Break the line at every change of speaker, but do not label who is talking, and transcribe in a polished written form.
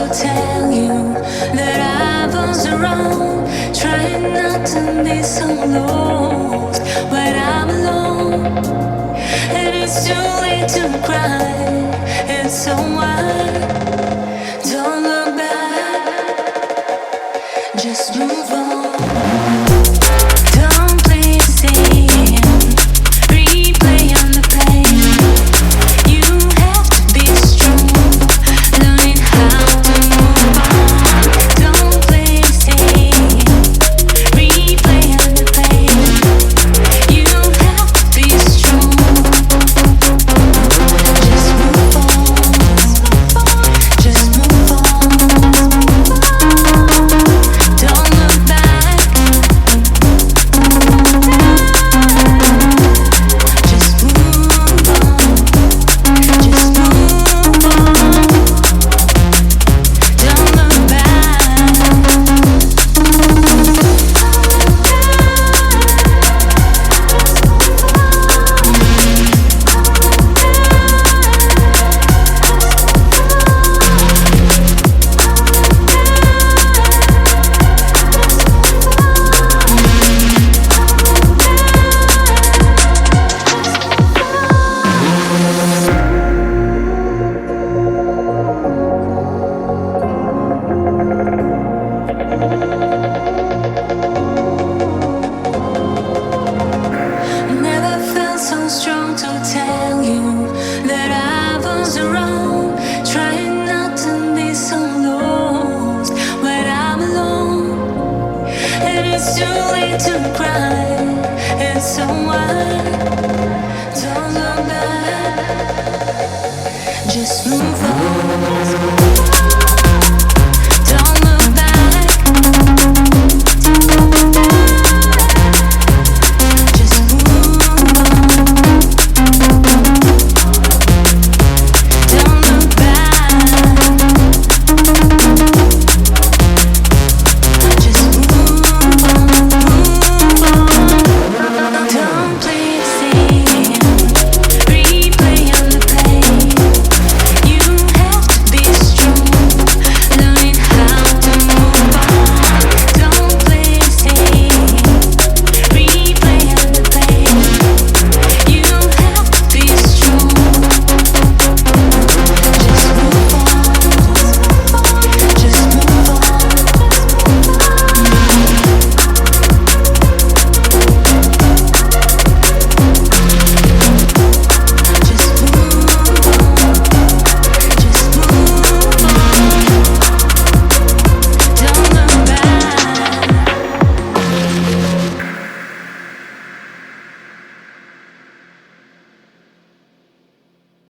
to tell you that I was wrong, trying not to be so lost when I'm alone. And it's too late to cry, it's so wide. Don't look back, just move on. Don't play the same, replay on the pain. You have to be strong, learning how to move on. Don't play the same, replay on the pain. You have to be strong, just move on, just move on. Don't look back, just move on, just move on. Don't look back. Never felt so strong to tell you that I was wrong, trying not to be so lost when I'm alone. And it's too late to cry, it's so wide. Don't look back, just move on.